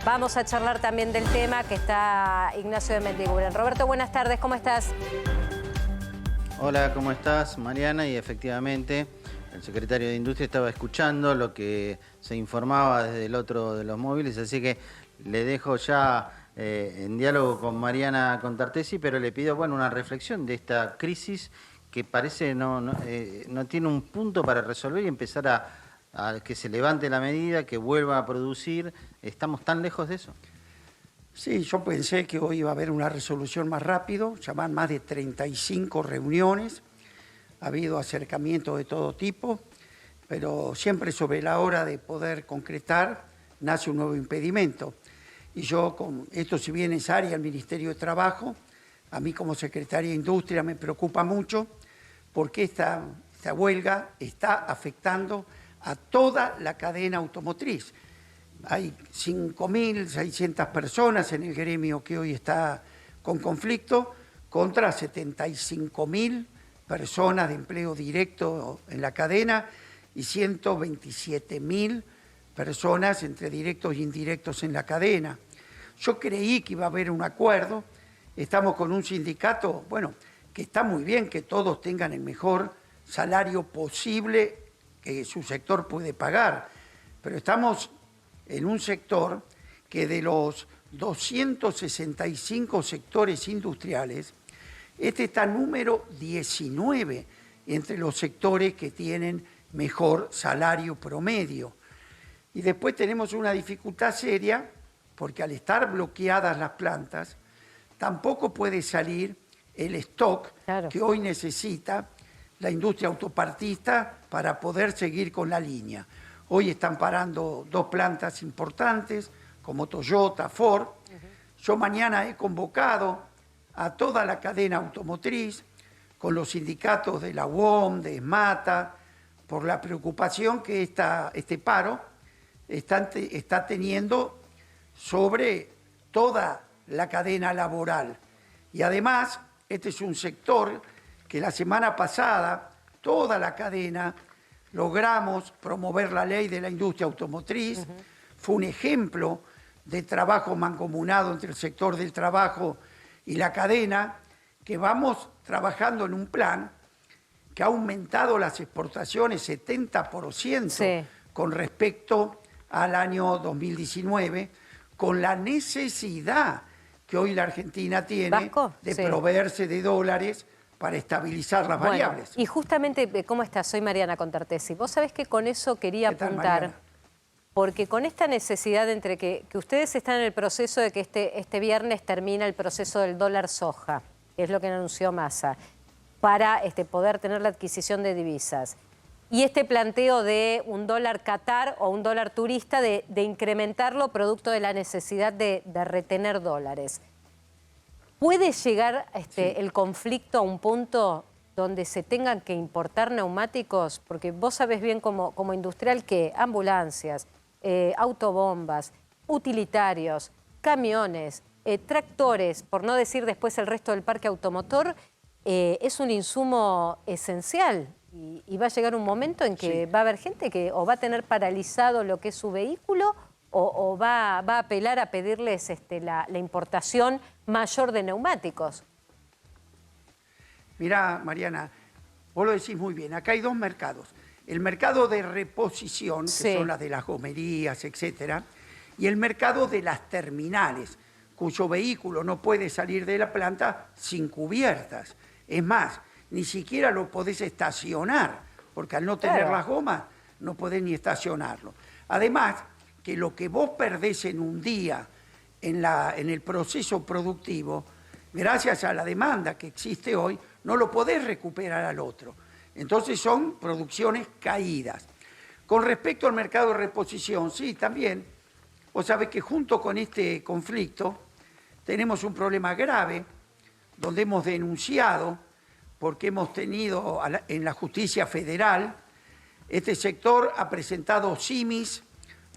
Vamos a charlar también del tema que está Ignacio de Mendiguren. Roberto, buenas tardes, ¿cómo estás? Hola, ¿cómo estás, Mariana? Y efectivamente, el secretario de Industria estaba escuchando lo que se informaba desde el otro de los móviles, así que le dejo ya en diálogo con Mariana Contartesi, pero le pido, bueno, una reflexión de esta crisis que parece no tiene un punto para resolver y empezar a que se levante la medida, que vuelva a producir. ¿Estamos tan lejos de eso? Sí, yo pensé que hoy iba a haber una resolución más rápido, ya van más de 35 reuniones, ha habido acercamientos de todo tipo, pero siempre sobre la hora de poder concretar nace un nuevo impedimento. Y yo, con esto si bien es área del Ministerio de Trabajo, a mí como secretaria de Industria me preocupa mucho porque esta huelga está afectando a toda la cadena automotriz. Hay 5.600 personas en el gremio que hoy está con conflicto contra 75.000 personas de empleo directo en la cadena y 127.000 personas entre directos e indirectos en la cadena. Yo creí que iba a haber un acuerdo, estamos con un sindicato, bueno, que está muy bien que todos tengan el mejor salario posible que su sector puede pagar, pero estamos en un sector que de los 265 sectores industriales, este está número 19 entre los sectores que tienen mejor salario promedio. Y después tenemos una dificultad seria, porque al estar bloqueadas las plantas, tampoco puede salir el stock que hoy necesita la industria autopartista para poder seguir con la línea. Hoy están parando dos plantas importantes, como Toyota, Ford. Yo mañana he convocado a toda la cadena automotriz, con los sindicatos de la UOM, de ESMATA, por la preocupación que este paro está teniendo sobre toda la cadena laboral. Y además, este es un sector que la semana pasada, toda la cadena, logramos promover la ley de la industria automotriz. Fue un ejemplo de trabajo mancomunado entre el sector del trabajo y la cadena, que vamos trabajando en un plan que ha aumentado las exportaciones 70% con respecto al año 2019, con la necesidad que hoy la Argentina tiene de proveerse de dólares para estabilizar las variables. Y justamente, ¿cómo estás? Soy Mariana Contartesi. Vos sabés que con eso quería apuntar, porque con esta necesidad entre que ustedes están en el proceso de que este viernes termina el proceso del dólar soja, que es lo que anunció Massa, para poder tener la adquisición de divisas, y este planteo de un dólar Qatar o un dólar turista, de incrementarlo producto de la necesidad de retener dólares. ¿Puede llegar el conflicto a un punto donde se tengan que importar neumáticos? Porque vos sabés bien como industrial que ambulancias, autobombas, utilitarios, camiones, tractores, por no decir después el resto del parque automotor, es un insumo esencial. Y va a llegar un momento en que va a haber gente que o va a tener paralizado lo que es su vehículo o va a apelar a pedirles la importación mayor de neumáticos. Mirá, Mariana, vos lo decís muy bien, acá hay dos mercados. El mercado de reposición, que son las de las gomerías, etcétera, y el mercado de las terminales, cuyo vehículo no puede salir de la planta sin cubiertas. Es más, ni siquiera lo podés estacionar, porque al no tener las gomas no podés ni estacionarlo. Además, que lo que vos perdés en un día en el proceso productivo, gracias a la demanda que existe hoy, no lo podés recuperar al otro. Entonces son producciones caídas. Con respecto al mercado de reposición, sí, también, vos sabés que junto con este conflicto tenemos un problema grave, donde hemos denunciado, porque hemos tenido en la justicia federal, este sector ha presentado simis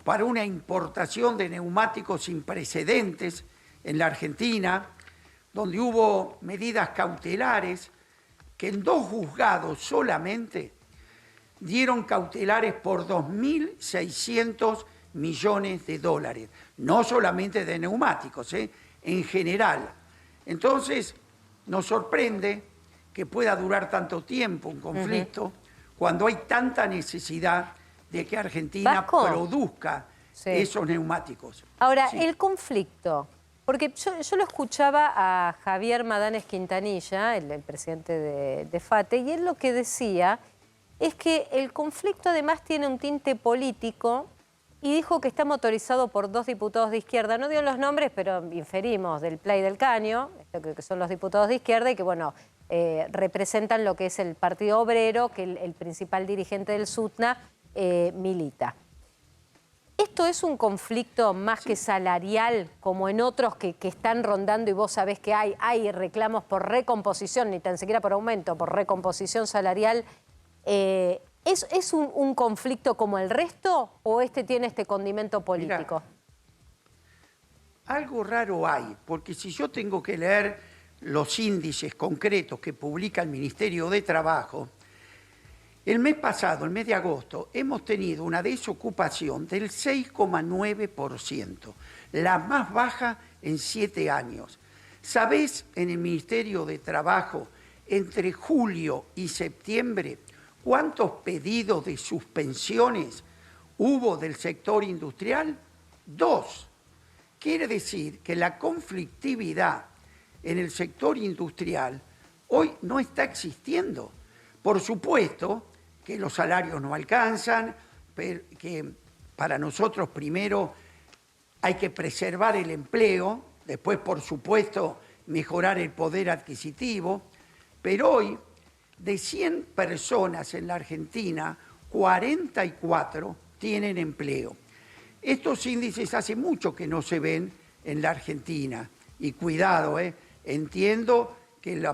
para una importación de neumáticos sin precedentes en la Argentina, donde hubo medidas cautelares que en 2 juzgados solamente dieron cautelares por 2.600 millones de dólares, no solamente de neumáticos, en general. Entonces, nos sorprende que pueda durar tanto tiempo un conflicto cuando hay tanta necesidad de que Argentina produzca esos neumáticos. Ahora, el conflicto, porque yo lo escuchaba a Javier Madanes Quintanilla, el presidente de FATE, y él lo que decía es que el conflicto además tiene un tinte político y dijo que está motorizado por 2 diputados de izquierda. No dio los nombres, pero inferimos del Pla y del Caño, que son los diputados de izquierda y que, bueno, representan lo que es el Partido Obrero, que el principal dirigente del SUTNA milita. ¿Esto es un conflicto más que salarial, como en otros que están rondando y vos sabés que hay reclamos por recomposición, ni tan siquiera por aumento, por recomposición salarial? ¿Es un conflicto como el resto o tiene este condimento político? Mirá, algo raro hay, porque si yo tengo que leer los índices concretos que publica el Ministerio de Trabajo, el mes pasado, el mes de agosto, hemos tenido una desocupación del 6,9%, la más baja en 7 años. ¿Sabés en el Ministerio de Trabajo, entre julio y septiembre, cuántos pedidos de suspensiones hubo del sector industrial? 2. Quiere decir que la conflictividad en el sector industrial hoy no está existiendo. Por supuesto que los salarios no alcanzan, que para nosotros primero hay que preservar el empleo, después por supuesto mejorar el poder adquisitivo, pero hoy de 100 personas en la Argentina, 44 tienen empleo. Estos índices hace mucho que no se ven en la Argentina y cuidado, entiendo que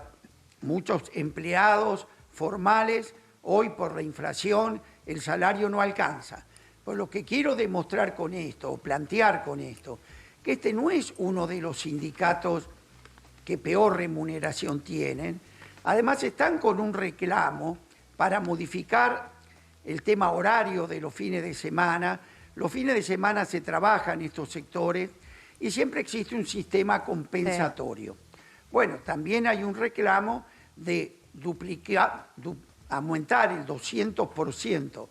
muchos empleados formales hoy por la inflación el salario no alcanza. Pues lo que quiero demostrar con esto, o plantear con esto, que este no es uno de los sindicatos que peor remuneración tienen. Además están con un reclamo para modificar el tema horario de los fines de semana. Los fines de semana se trabaja en estos sectores y siempre existe un sistema compensatorio. Bueno, también hay un reclamo de aumentar el 200%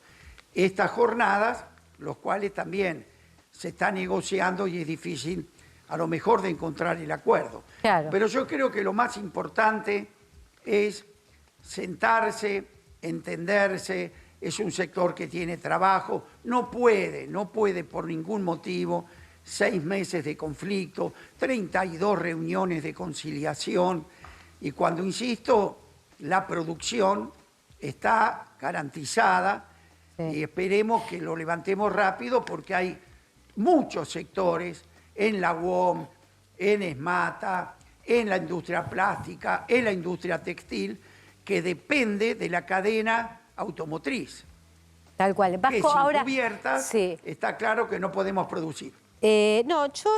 estas jornadas, los cuales también se está negociando y es difícil a lo mejor de encontrar el acuerdo. Claro. Pero yo creo que lo más importante es sentarse, entenderse, es un sector que tiene trabajo, no puede por ningún motivo 6 meses de conflicto, 32 reuniones de conciliación y cuando, insisto, la producción está garantizada y esperemos que lo levantemos rápido porque hay muchos sectores en la UOM, en ESMATA, en la industria plástica, en la industria textil, que depende de la cadena automotriz. Tal cual. Vasco, que sin ahora, cubiertas está claro que no podemos producir. No, yo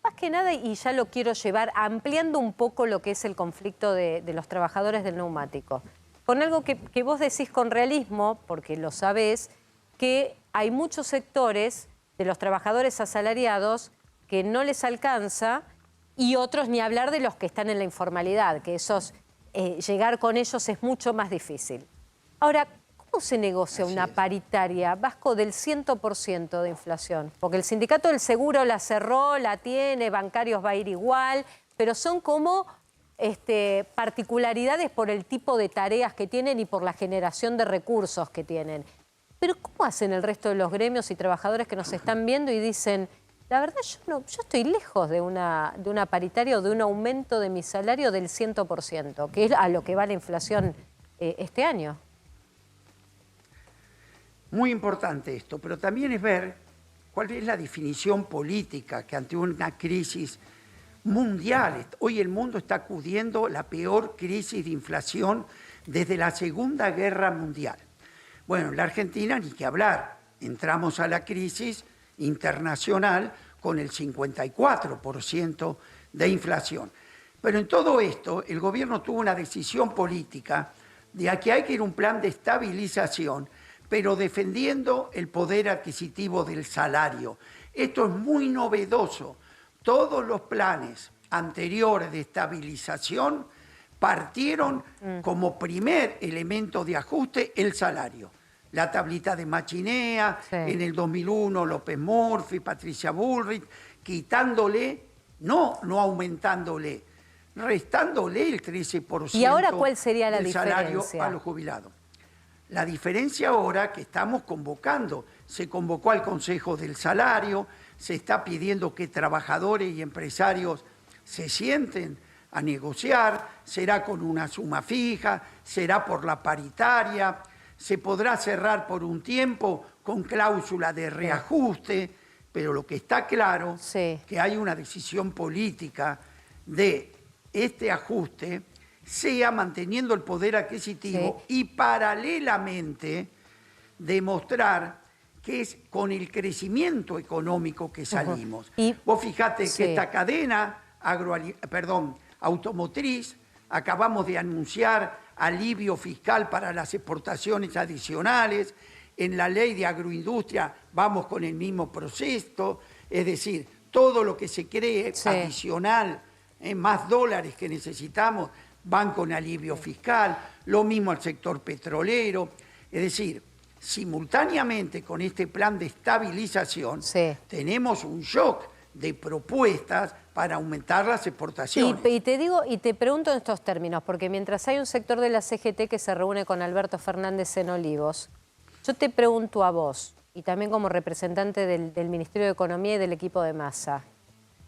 más que nada, y ya lo quiero llevar ampliando un poco lo que es el conflicto de los trabajadores del neumático, con algo que vos decís con realismo, porque lo sabés, que hay muchos sectores de los trabajadores asalariados que no les alcanza y otros ni hablar de los que están en la informalidad, que esos, llegar con ellos es mucho más difícil. Ahora, ¿cómo se negocia una paritaria, Vasco, del 100% de inflación? Porque el sindicato del seguro la cerró, la tiene, bancarios va a ir igual, pero son como particularidades por el tipo de tareas que tienen y por la generación de recursos que tienen. Pero ¿cómo hacen el resto de los gremios y trabajadores que nos están viendo y dicen, la verdad yo estoy lejos de una paritaria o de un aumento de mi salario del 100%, que es a lo que va la inflación este año? Muy importante esto, pero también es ver cuál es la definición política que ante una crisis mundial, hoy el mundo está acudiendo la peor crisis de inflación desde la Segunda Guerra Mundial. Bueno, en la Argentina ni que hablar, entramos a la crisis internacional con el 54% de inflación. Pero en todo esto, el gobierno tuvo una decisión política de que hay que ir a un plan de estabilización pero defendiendo el poder adquisitivo del salario. Esto es muy novedoso. Todos los planes anteriores de estabilización partieron como primer elemento de ajuste el salario. La tablita de Machinea, sí, en el 2001 López Murphy, Patricia Bullrich, quitándole, no aumentándole, restándole el 13% ¿Y ahora cuál sería la del salario diferencia? a los jubilados. La diferencia ahora que estamos convocando, se convocó al Consejo del Salario, se está pidiendo que trabajadores y empresarios se sienten a negociar, será con una suma fija, será por la paritaria, se podrá cerrar por un tiempo con cláusula de reajuste, pero lo que está claro sí, que hay una decisión política de este ajuste sea manteniendo el poder adquisitivo sí, y paralelamente demostrar que es con el crecimiento económico que salimos. Y, vos fijate sí, que esta cadena automotriz, acabamos de anunciar alivio fiscal para las exportaciones adicionales, en la ley de agroindustria vamos con el mismo proceso, es decir, todo lo que se cree sí, adicional, más dólares que necesitamos, van con alivio fiscal, lo mismo al sector petrolero, es decir, simultáneamente con este plan de estabilización sí, tenemos un shock de propuestas para aumentar las exportaciones. Y te pregunto en estos términos, porque mientras hay un sector de la CGT que se reúne con Alberto Fernández en Olivos, yo te pregunto a vos, y también como representante del Ministerio de Economía y del equipo de Massa,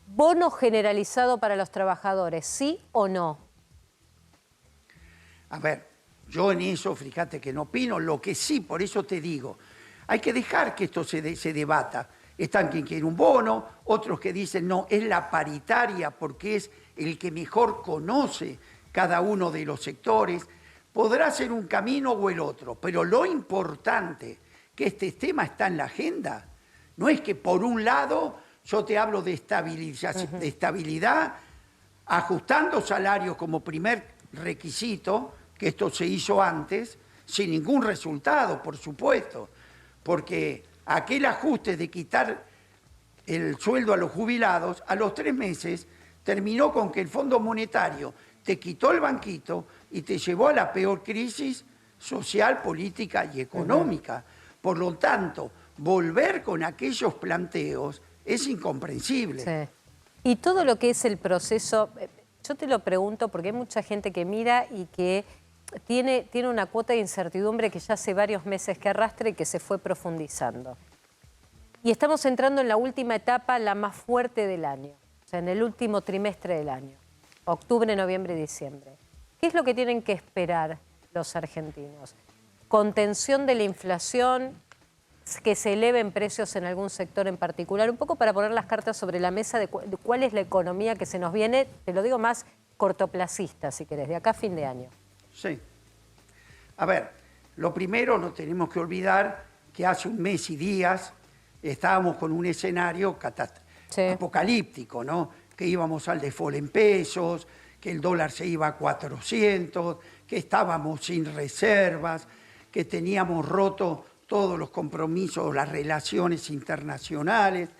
¿bono generalizado para los trabajadores, sí o no? A ver, yo en eso, fíjate que no opino, lo que sí, por eso te digo, hay que dejar que esto se debata. Están quien quiere un bono, otros que dicen no, es la paritaria porque es el que mejor conoce cada uno de los sectores. Podrá ser un camino o el otro, pero lo importante que este tema está en la agenda no es que por un lado yo te hablo de estabilidad, ajustando salarios como primer requisito, que esto se hizo antes, sin ningún resultado, por supuesto, porque aquel ajuste de quitar el sueldo a los jubilados, a los 3 meses terminó con que el Fondo Monetario te quitó el banquito y te llevó a la peor crisis social, política y económica. Por lo tanto, volver con aquellos planteos es incomprensible. Sí. Y todo lo que es el proceso, yo te lo pregunto porque hay mucha gente que mira y que tiene una cuota de incertidumbre que ya hace varios meses que arrastra y que se fue profundizando. Y estamos entrando en la última etapa, la más fuerte del año, o sea, en el último trimestre del año, octubre, noviembre y diciembre. ¿Qué es lo que tienen que esperar los argentinos? Contención de la inflación, que se eleven precios en algún sector en particular, un poco para poner las cartas sobre la mesa de cuál es la economía que se nos viene, te lo digo más cortoplacista, si querés, de acá a fin de año. Sí. A ver, lo primero no tenemos que olvidar que hace un mes y días estábamos con un escenario apocalíptico, ¿no? Que íbamos al default en pesos, que el dólar se iba a 400, que estábamos sin reservas, que teníamos roto todos los compromisos, las relaciones internacionales.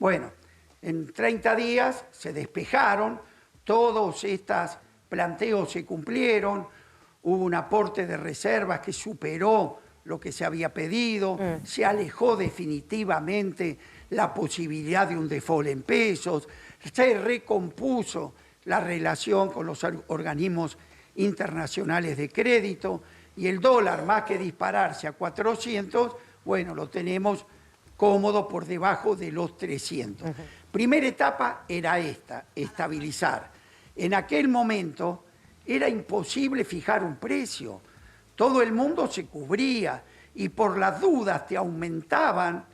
Bueno, en 30 días se despejaron, todos estos planteos se cumplieron, hubo un aporte de reservas que superó lo que se había pedido, se alejó definitivamente la posibilidad de un default en pesos, se recompuso la relación con los organismos internacionales de crédito y el dólar, más que dispararse a 400, bueno, lo tenemos cómodo por debajo de los 300. Primera etapa era esta, estabilizar. En aquel momento era imposible fijar un precio. Todo el mundo se cubría y por las dudas te aumentaban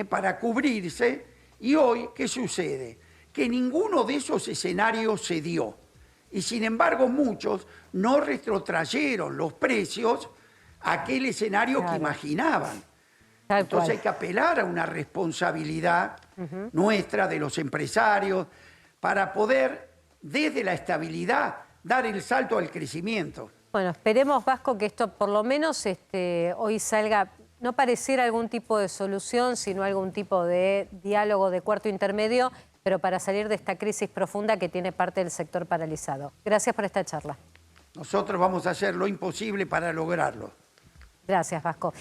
para cubrirse. Y hoy, ¿qué sucede? Que ninguno de esos escenarios se dio. Y sin embargo, muchos no retrotrayeron los precios a aquel escenario que imaginaban. Entonces hay que apelar a una responsabilidad nuestra, de los empresarios, para poder, desde la estabilidad, dar el salto al crecimiento. Bueno, esperemos, Vasco, que esto por lo menos hoy salga no pareciera algún tipo de solución, sino algún tipo de diálogo de cuarto intermedio, pero para salir de esta crisis profunda que tiene parte del sector paralizado. Gracias por esta charla. Nosotros vamos a hacer lo imposible para lograrlo. Gracias, Vasco.